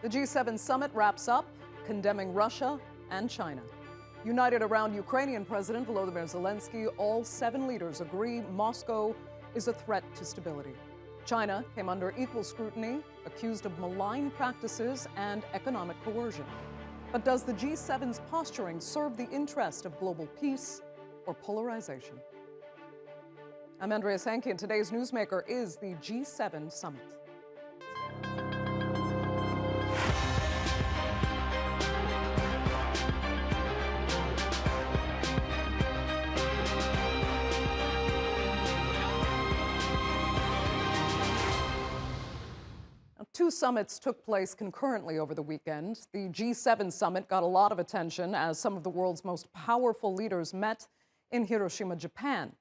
The G7 summit wraps up, condemning Russia and China. United around Ukrainian President Volodymr Zelensky, all 7 leaders agree Moscow is a threat to stability. China came under equal scrutiny, accused of malign practices and economic coercion. But does the G7's posturing serve the interest of global peace or polarization? I'm Andreas Henke, and today's newsmaker is the G7 summit. Two summits took place concurrently over the weekend. The G7 summit got a lot of attention as some of the world's most powerful leaders met in Hiroshima, Japan.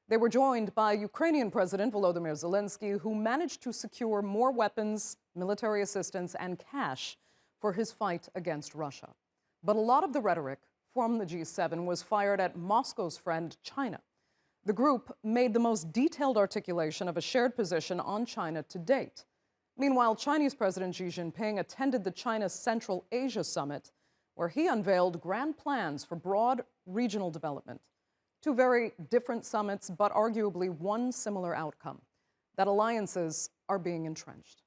They were joined by Ukrainian President Volodymr Zelensky, who managed to secure more weapons, military assistance, and cash for his fight against Russia. But a lot of the rhetoric from the G7 was fired at Moscow's friend, China. The group made the most detailed articulation of a shared position on China to date. Meanwhile, Chinese President Xi Jinping attended the China Central Asia Summit, where he unveiled grand plans for broad regional development. Two very different summits, but arguably one similar outcome, that alliances are being entrenched.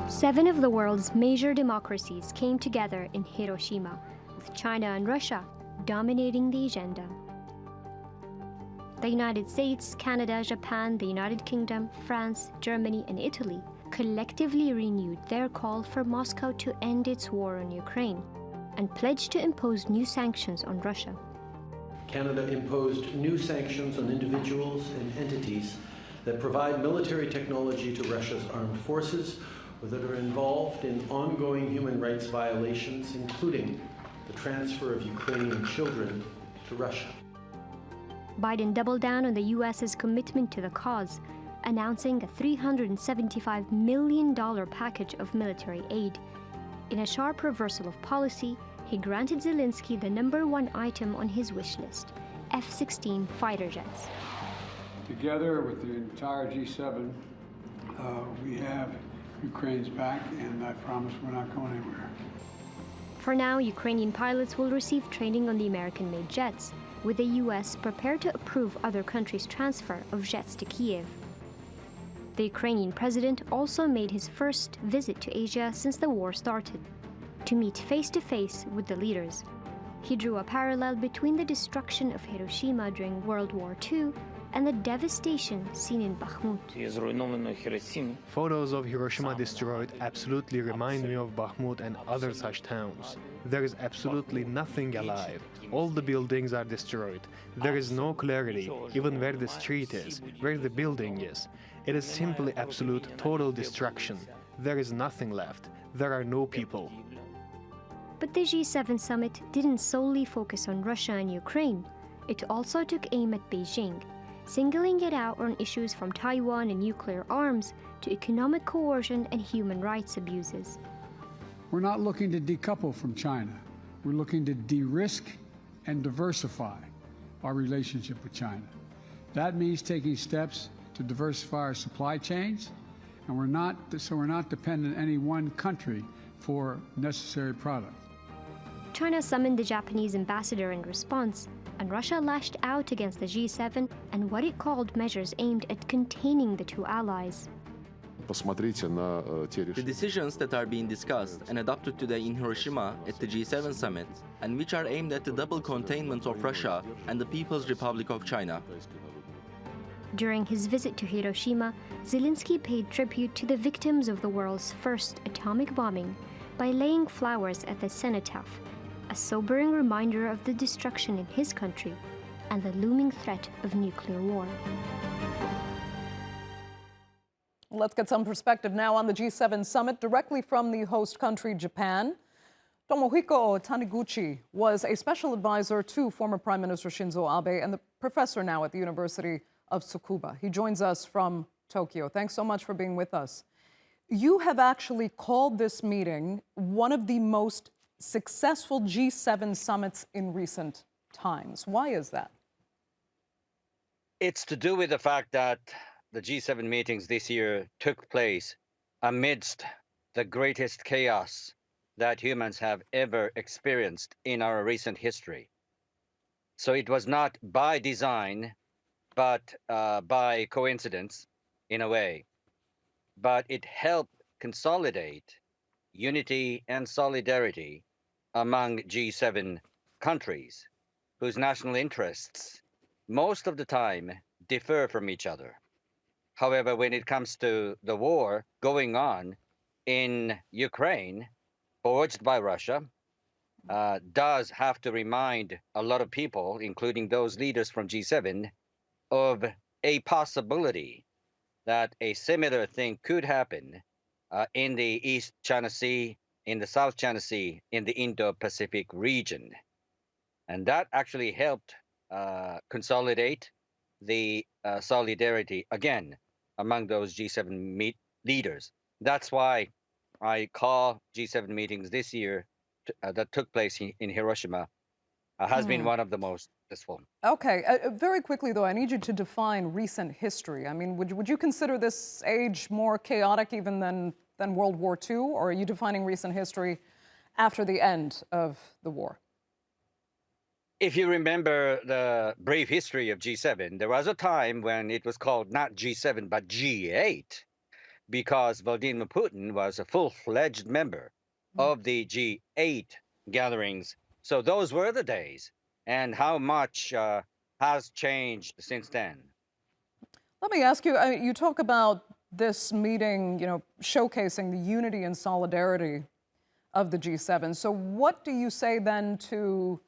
7 of the world's major democracies came together in Hiroshima, with China and Russia dominating the agenda. The United States, Canada, Japan, the United Kingdom, France, Germany, and Italy collectively renewed their call for Moscow to end its war on Ukraine and pledged to impose new sanctions on Russia. Canada imposed new sanctions on individuals and entities that provide military technology to Russia's armed forces or that are involved in ongoing human rights violations, including the transfer of Ukrainian children to Russia. Biden doubled down on the U.S.'s commitment to the cause, announcing a $375 million package of military aid. In a sharp reversal of policy, he granted Zelensky the #1 item on his wish list, F-16 fighter jets. Together with the entire G7, we have Ukraine's back, and I promise we're not going anywhere. For now, Ukrainian pilots will receive training on the American-made jets, with the U.S. prepared to approve other countries' transfer of jets to Kiev. The Ukrainian president also made his first visit to Asia since the war started, to meet face-to-face with the leaders. He drew a parallel between the destruction of Hiroshima during World War II and the devastation seen in Bakhmut. Photos of Hiroshima destroyed absolutely remind me of Bakhmut and other such towns. There is absolutely nothing alive. All the buildings are destroyed. There is no clarity, even where the street is, where the building is. It is simply absolute, total destruction. There is nothing left. There are no people. But the G7 summit didn't solely focus on Russia and Ukraine. It also took aim at Beijing, singling it out on issues from Taiwan and nuclear arms to economic coercion and human rights abuses. We're not looking to decouple from China. We're looking to de-risk and diversify our relationship with China. That means taking steps to diversify our supply chains, and we're not dependent on any one country for necessary products. China summoned the Japanese ambassador in response, and Russia lashed out against the G7 and what it called measures aimed at containing the two allies. The decisions that are being discussed and adopted today in Hiroshima at the G7 summit, and which are aimed at the double containment of Russia and the People's Republic of China. During his visit to Hiroshima, Zelensky paid tribute to the victims of the world's first atomic bombing by laying flowers at the cenotaph, a sobering reminder of the destruction in his country and the looming threat of nuclear war. Let's get some perspective now on the G7 summit directly from the host country, Japan. Tomohiko Taniguchi was a special advisor to former Prime Minister Shinzo Abe and the professor now at the University of Tsukuba. He joins us from Tokyo. Thanks so much for being with us. You have actually called this meeting one of the most successful G7 summits in recent times. Why is that? It's to do with the fact that the G7 meetings this year took place amidst the greatest chaos that humans have ever experienced in our recent history. So it was not by design, but by coincidence, in a way. But it helped consolidate unity and solidarity among G7 countries whose national interests most of the time differ from each other. However, when it comes to the war going on in Ukraine, forged by Russia, does have to remind a lot of people, including those leaders from G7, of a possibility that a similar thing could happen in the East China Sea, in the South China Sea, in the Indo-Pacific region. And that actually helped consolidate the solidarity again among those G7 leaders. That's why I call G7 meetings this year that took place in Hiroshima has been one of the most successful. Okay, very quickly though, I need you to define recent history. I mean, would you consider this age more chaotic even than World War II, or are you defining recent history after the end of the war? If you remember the brief history of G7, there was a time when it was called not G7, but G8, because Vladimir Putin was a full-fledged member of the G8 gatherings. So those were the days. And how much has changed since then? Let me ask you, you talk about this meeting, showcasing the unity and solidarity of the G7. So what do you say then to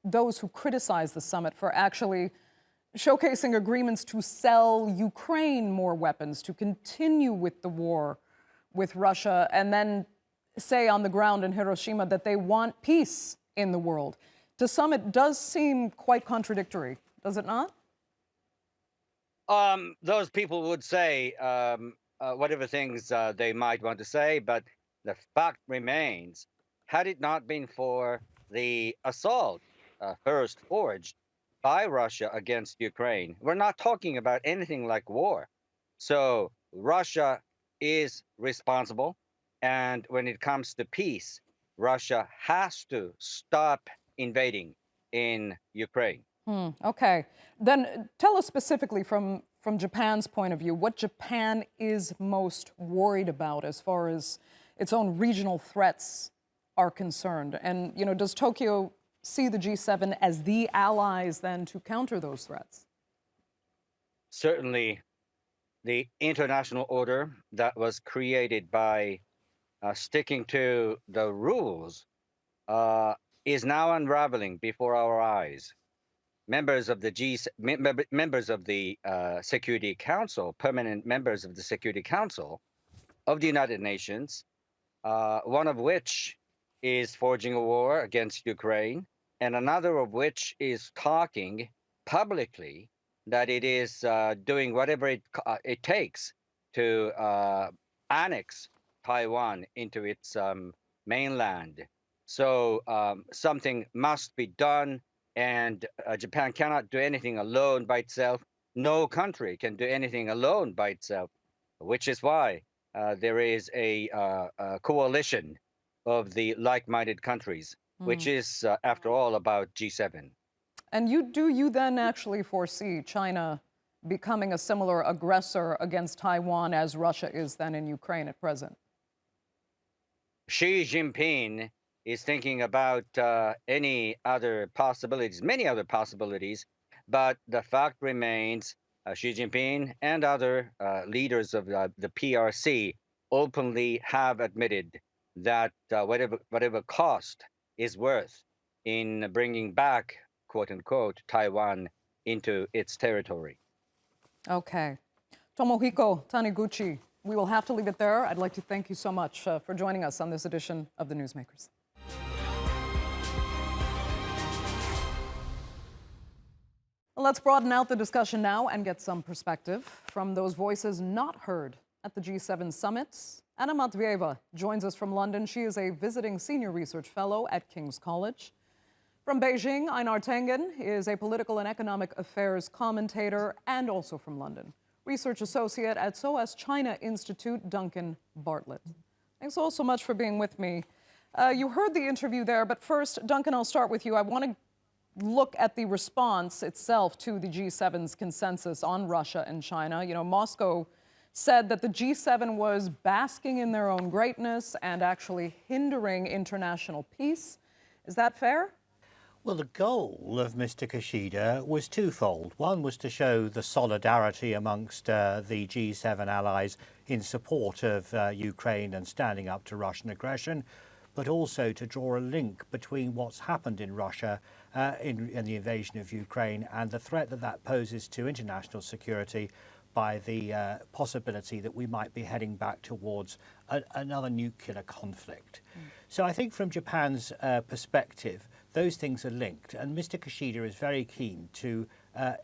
those who criticize the summit for actually showcasing agreements to sell Ukraine more weapons, to continue with the war with Russia, and then say on the ground in Hiroshima that they want peace in the world? To some, it does seem quite contradictory, does it not? Those people would say whatever things they might want to say, but the fact remains, had it not been for the assault first forged by Russia against Ukraine, we're not talking about anything like war. So Russia is responsible. And when it comes to peace, Russia has to stop invading in Ukraine. Okay. Then tell us specifically from Japan's point of view, what Japan is most worried about as far as its own regional threats are concerned. And, does Tokyo see the G7 as the allies then to counter those threats? Certainly, the international order that was created by sticking to the rules is now unraveling before our eyes. Members of the Security Council, permanent members of the Security Council of the United Nations, one of which is forging a war against Ukraine, and another of which is talking publicly that it is doing whatever it takes to annex Taiwan into its mainland. So something must be done, and Japan cannot do anything alone by itself. No country can do anything alone by itself, which is why there is a coalition of the like-minded countries, which is, after all, about G7. And do you then actually foresee China becoming a similar aggressor against Taiwan as Russia is then in Ukraine at present? Xi Jinping is thinking about many other possibilities, but the fact remains Xi Jinping and other leaders of the PRC openly have admitted that whatever cost is worth in bringing back, quote unquote, Taiwan into its territory. Okay. Tomohiko Taniguchi, we will have to leave it there. I'd like to thank you so much for joining us on this edition of The Newsmakers. Let's broaden out the discussion now and get some perspective from those voices not heard at the G7 summit. Anna Matveeva joins us from London. She is a visiting senior research fellow at King's College. From Beijing, Einar Tangen is a political and economic affairs commentator and also from London. Research associate at SOAS China Institute, Duncan Bartlett. Thanks all so much for being with me. You heard the interview there, but first, Duncan, I'll start with you. I want to look at the response itself to the G7's consensus on Russia and China. You know, Moscow said that the G7 was basking in their own greatness and actually hindering international peace. Is that fair? Well, the goal of Mr. Kishida was twofold. One was to show the solidarity amongst the G7 allies in support of Ukraine and standing up to Russian aggression, but also to draw a link between what's happened in Russia in the invasion of Ukraine and the threat that that poses to international security by the possibility that we might be heading back towards another nuclear conflict. So I think from Japan's perspective, those things are linked, and Mr. Kishida is very keen to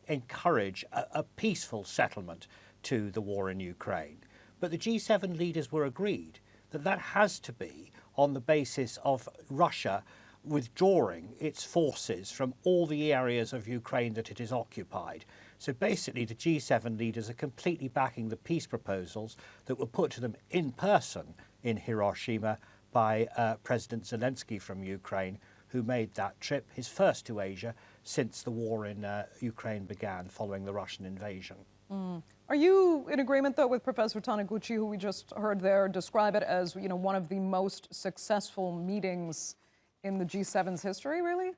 encourage a peaceful settlement to the war in Ukraine. But the G7 leaders were agreed that that has to be on the basis of Russia withdrawing its forces from all the areas of Ukraine that it has occupied. So basically the G7 leaders are completely backing the peace proposals that were put to them in person in Hiroshima by President Zelensky from Ukraine, who made that trip, his first to Asia, since the war in Ukraine began following the Russian invasion. Are you in agreement, though, with Professor Taniguchi, who we just heard there describe it as, you know, one of the most successful meetings in the G7's history, really?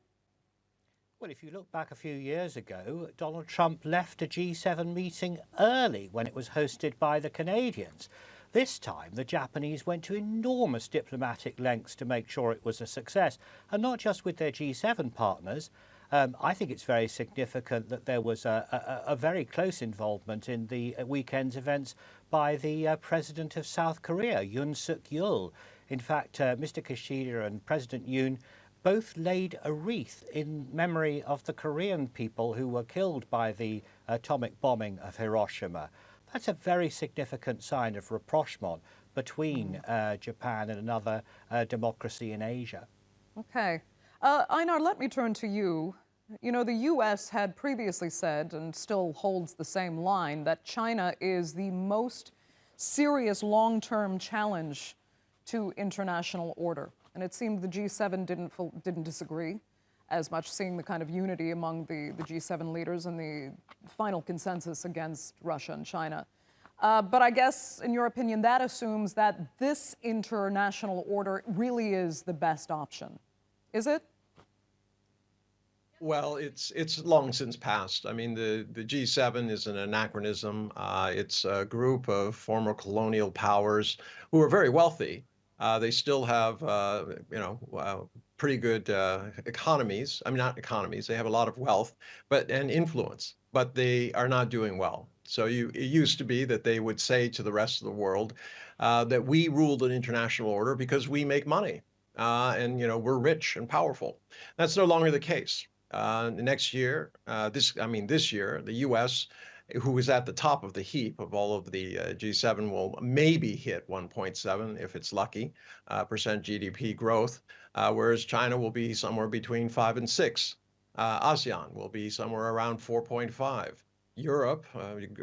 Well, if you look back a few years ago, Donald Trump left a G7 meeting early when it was hosted by the Canadians. This time, the Japanese went to enormous diplomatic lengths to make sure it was a success, and not just with their G7 partners. I think it's very significant that there was a very close involvement in the weekend's events by the President of South Korea, Yoon Suk-yeol. In fact, Mr. Kishida and President Yoon both laid a wreath in memory of the Korean people who were killed by the atomic bombing of Hiroshima. That's a very significant sign of rapprochement between Japan and another democracy in Asia. Okay. Einar, let me turn to you. You know, the U.S. had previously said, and still holds the same line, that China is the most serious long-term challenge to international order. And it seemed the G7 didn't disagree as much, seeing the kind of unity among the G7 leaders and the final consensus against Russia and China. But I guess, in your opinion, that assumes that this international order really is the best option. Is it? Well, it's long since passed. I mean, the G7 is an anachronism. It's a group of former colonial powers who are very wealthy. They still have, pretty good economies. I mean, not economies. They have a lot of wealth, and influence, but they are not doing well. So it used to be that they would say to the rest of the world that we ruled an international order because we make money, and we're rich and powerful. That's no longer the case. Next year, this year, the U.S., who is at the top of the heap of all of the G7, will maybe hit 1.7 if it's lucky, percent GDP growth, whereas China will be somewhere between 5 and 6. ASEAN will be somewhere around 4.5. Europe,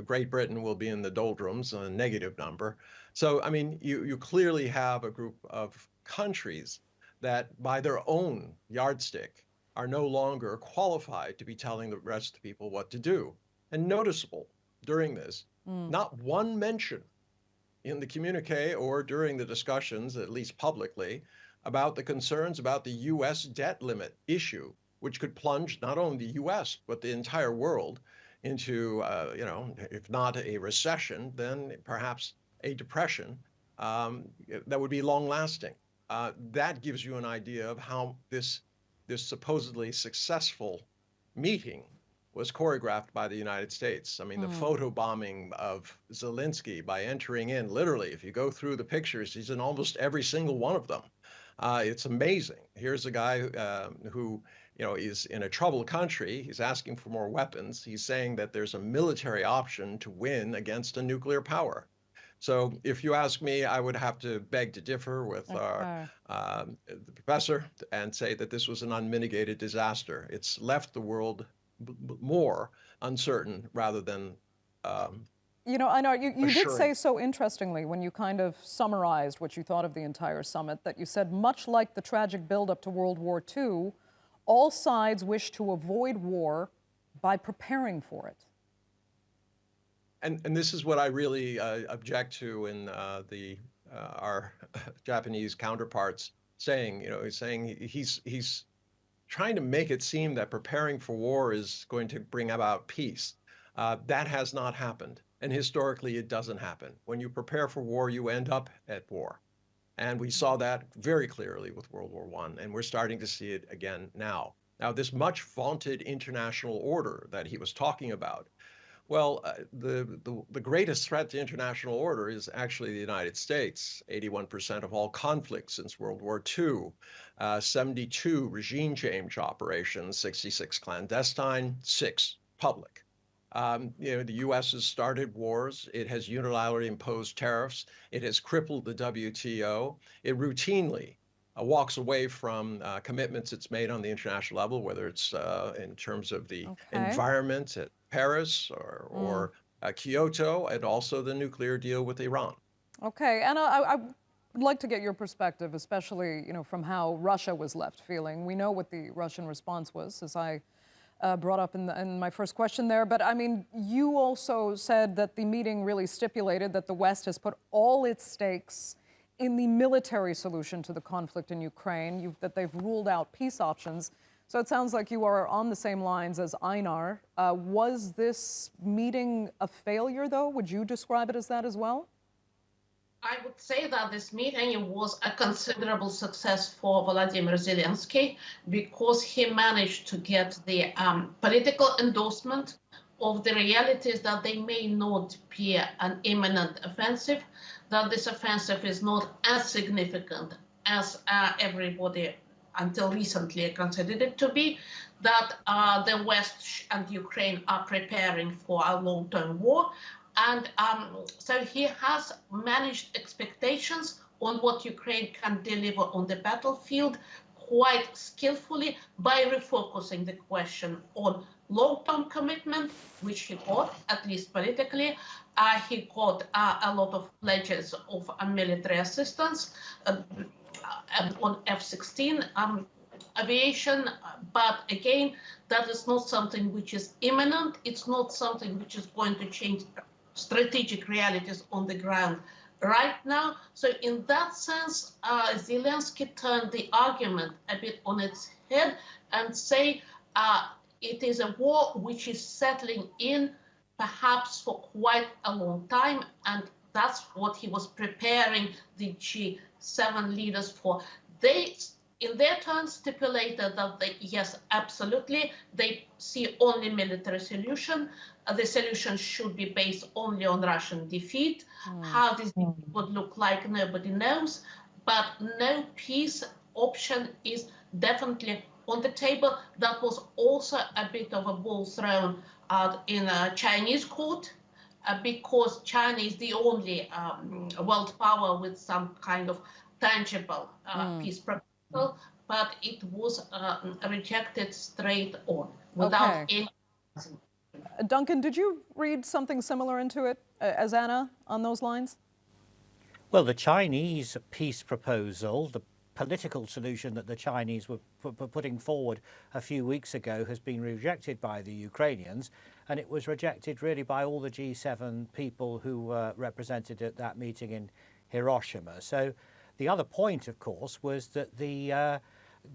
Great Britain will be in the doldrums, a negative number. So, I mean, you clearly have a group of countries that, by their own yardstick, are no longer qualified to be telling the rest of the people what to do. And noticeable during this, not one mention in the communique or during the discussions, at least publicly, about the concerns about the U.S. debt limit issue, which could plunge not only the U.S., but the entire world into, if not a recession, then perhaps a depression that would be long lasting. That gives you an idea of how this supposedly successful meeting was choreographed by the United States. I mean, the photobombing of Zelensky by entering in, literally, if you go through the pictures, he's in almost every single one of them. It's amazing. Here's a guy who, is in a troubled country. He's asking for more weapons. He's saying that there's a military option to win against a nuclear power. So if you ask me, I would have to beg to differ with our the professor and say that this was an unmitigated disaster. It's left the world more uncertain rather than You know, Einar, you did assuring. say so interestingly when you kind of summarized what you thought of the entire summit, that you said, much like the tragic buildup to World War II, all sides wish to avoid war by preparing for it. And this is what I really object to in our Japanese counterparts saying. You know, he's saying he's trying to make it seem that preparing for war is going to bring about peace. That has not happened. And historically, it doesn't happen. When you prepare for war, you end up at war. And we saw that very clearly with World War I, and we're starting to see it again now. Now, this much vaunted international order that he was talking about, well, the greatest threat to international order is actually the United States. 81% of all conflicts since World War II, 72 regime change operations, 66 clandestine, 6 public. You know, the U.S. has started wars. It has unilaterally imposed tariffs. It has crippled the WTO. It routinely walks away from commitments it's made on the international level, whether it's in terms of the environment at Paris or Kyoto, and also the nuclear deal with Iran. Okay, and I would like to get your perspective, especially, you know, from how Russia was left feeling. We know what the Russian response was, as I brought up in my first question there. But I mean, you also said that the meeting really stipulated that the West has put all its stakes in the military solution to the conflict in Ukraine, that they've ruled out peace options. So it sounds like you are on the same lines as Einar. Was this meeting a failure, though? Would you describe it as that as well? I would say that this meeting was a considerable success for Volodymyr Zelensky because he managed to get the political endorsement of the realities that they may not be an imminent offensive, that this offensive is not as significant as everybody until recently considered it to be, that the West and Ukraine are preparing for a long-term war. And so he has managed expectations on what Ukraine can deliver on the battlefield quite skillfully by refocusing the question on long-term commitment, which he got, at least politically. He got a lot of pledges of military assistance on F-16 aviation. But again, that is not something which is imminent. It's not something which is going to change strategic realities on the ground right now. So in that sense, Zelensky turned the argument a bit on its head and say it is a war which is settling in perhaps for quite a long time, and that's what he was preparing the G7 leaders for. They, in their turn, stipulated that they, yes, absolutely, they see only military solution. The solution should be based only on Russian defeat. How this would look like, nobody knows. But no peace option is definitely on the table. That was also a bit of a ball thrown out in a Chinese court, because China is the only world power with some kind of tangible peace proposal, but it was rejected straight on without any. Duncan, did you read something similar into it as Anna on those lines? Well, the Chinese peace proposal, the political solution that the Chinese were putting forward a few weeks ago, has been rejected by the Ukrainians, and it was rejected really by all the G7 people who were represented at that meeting in Hiroshima. So the other point, of course, was that the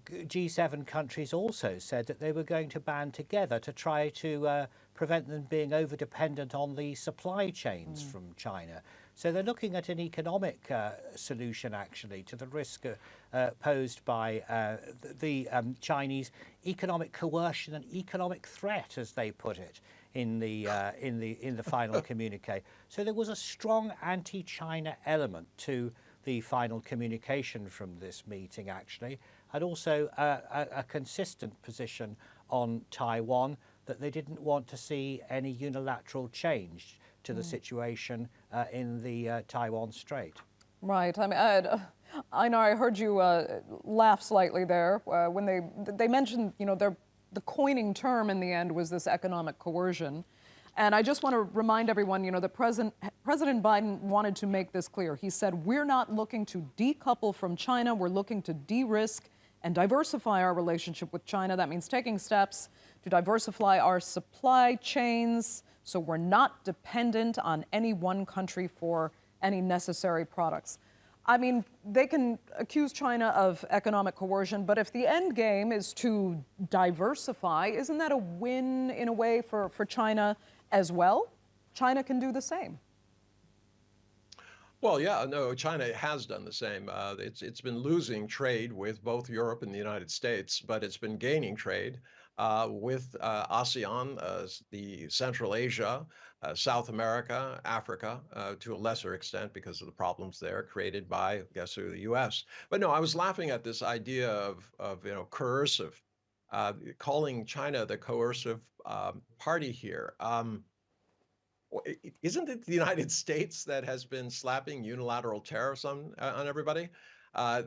G7 countries also said that they were going to band together to try to prevent them being over-dependent on the supply chains from China. So they're looking at an economic solution, actually, to the risk posed by the Chinese economic coercion and economic threat, as they put it in the final communique. So there was a strong anti-China element to the final communication from this meeting, actually, and also a consistent position on Taiwan, that they didn't want to see any unilateral change to the situation in the Taiwan Strait. Right. I mean, Einar, I heard you laugh slightly there when they mentioned, you know, the coining term in the end was this economic coercion. And I just want to remind everyone, that President Biden wanted to make this clear. He said, we're not looking to decouple from China. We're looking to de-risk and diversify our relationship with China. That means taking steps to diversify our supply chains so we're not dependent on any one country for any necessary products. I mean, they can accuse China of economic coercion, but if the end game is to diversify, isn't that a win in a way for China as well? China can do the same. Well, yeah, no, China has done the same. It's been losing trade with both Europe and the United States, but it's been gaining trade with ASEAN, the Central Asia, South America, Africa, to a lesser extent because of the problems there created by, guess who, the U.S. But no, I was laughing at this idea of coercive, calling China the coercive party here. Isn't it the United States that has been slapping unilateral tariffs on everybody?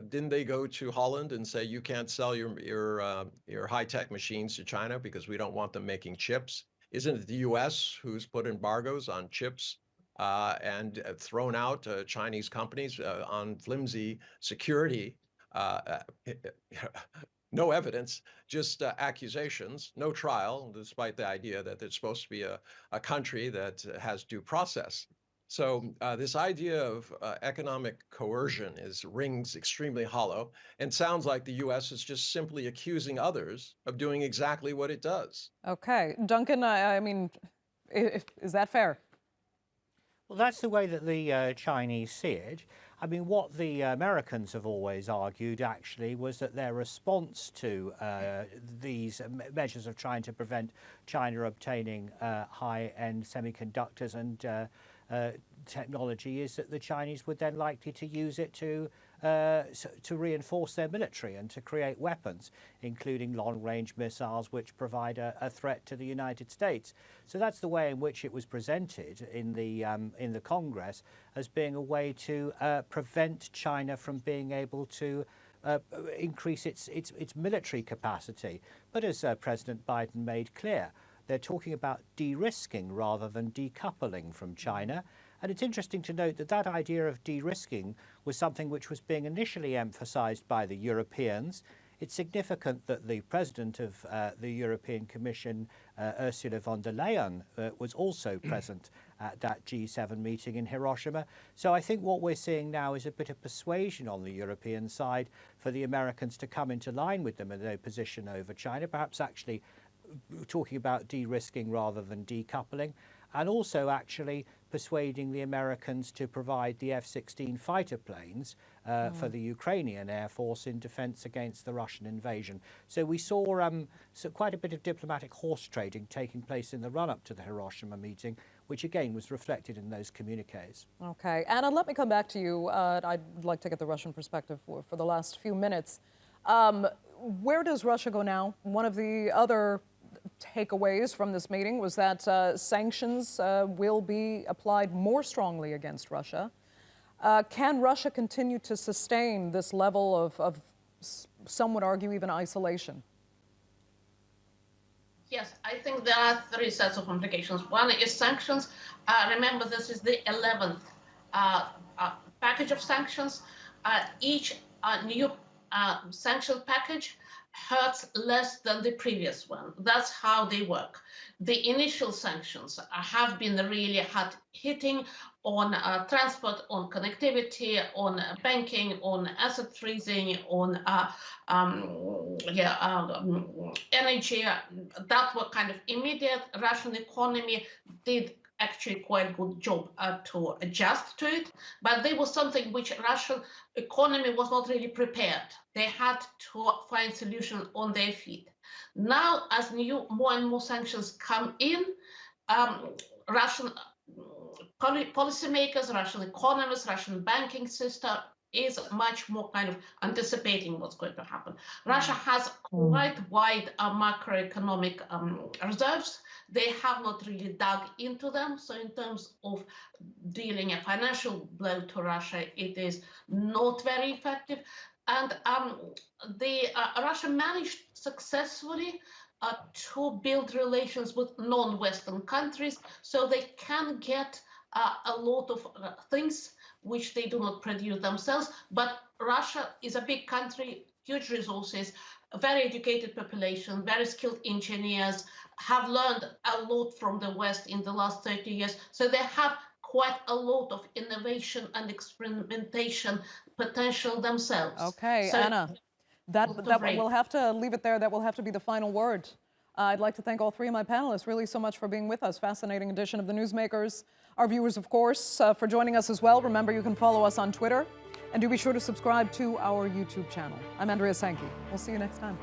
Didn't they go to Holland and say you can't sell your high-tech machines to China because we don't want them making chips? Isn't it the U.S. who's put embargoes on chips and thrown out Chinese companies on flimsy security? No evidence, just accusations, no trial, despite the idea that it's supposed to be a country that has due process. So this idea of economic coercion rings extremely hollow and sounds like the U.S. is just simply accusing others of doing exactly what it does. Okay. Duncan, I mean, is that fair? Well, that's the way that the Chinese see it. I mean, what the Americans have always argued, actually, was that their response to these measures of trying to prevent China obtaining high-end semiconductors and technology is that the Chinese would then likely to use it to reinforce their military and to create weapons, including long-range missiles, which provide a threat to the United States. So that's the way in which it was presented in the Congress as being a way to prevent China from being able to increase its military capacity. But as President Biden made clear, they're talking about de-risking rather than decoupling from China. And it's interesting to note that that idea of de-risking was something which was being initially emphasized by the Europeans. It's significant that the president of the European Commission, Ursula von der Leyen, was also present at that G7 meeting in Hiroshima. So I think what we're seeing now is a bit of persuasion on the European side for the Americans to come into line with them in their position over China, perhaps actually talking about de-risking rather than decoupling, and also actually persuading the Americans to provide the F-16 fighter planes for the Ukrainian Air Force in defense against the Russian invasion. So we saw quite a bit of diplomatic horse trading taking place in the run-up to the Hiroshima meeting, which again was reflected in those communiques. Okay. Anna, let me come back to you. I'd like to get the Russian perspective for the last few minutes. Where does Russia go now? One of the other takeaways from this meeting was that sanctions will be applied more strongly against Russia. Can Russia continue to sustain this level of some would argue, even isolation? Yes, I think there are three sets of implications. One is sanctions. Remember, this is the 11th package of sanctions. Each new sanction package hurts less than the previous one. That's how they work. The initial sanctions have been really hard hitting on transport, on connectivity, on banking, on asset freezing, on energy. That were kind of immediate. Russian economy did actually quite a good job to adjust to it, but there was something which Russian economy was not really prepared. They had to find solution on their feet. Now, as more and more sanctions come in, Russian policymakers, Russian economists, Russian banking system is much more kind of anticipating what's going to happen. Russia has quite wide macroeconomic reserves. They have not really dug into them. So in terms of dealing a financial blow to Russia, it is not very effective. And Russia managed successfully to build relations with non-Western countries so they can get a lot of things which they do not produce themselves. But Russia is a big country, huge resources, a very educated population, very skilled engineers, have learned a lot from the West in the last 30 years. So they have quite a lot of innovation and experimentation potential themselves. Okay, so, Anna, we'll have to leave it there. That will have to be the final word. I'd like to thank all three of my panelists really so much for being with us. Fascinating edition of The Newsmakers. Our viewers, of course, for joining us as well. Remember, you can follow us on Twitter. And do be sure to subscribe to our YouTube channel. I'm Andrea Sankey. We'll see you next time.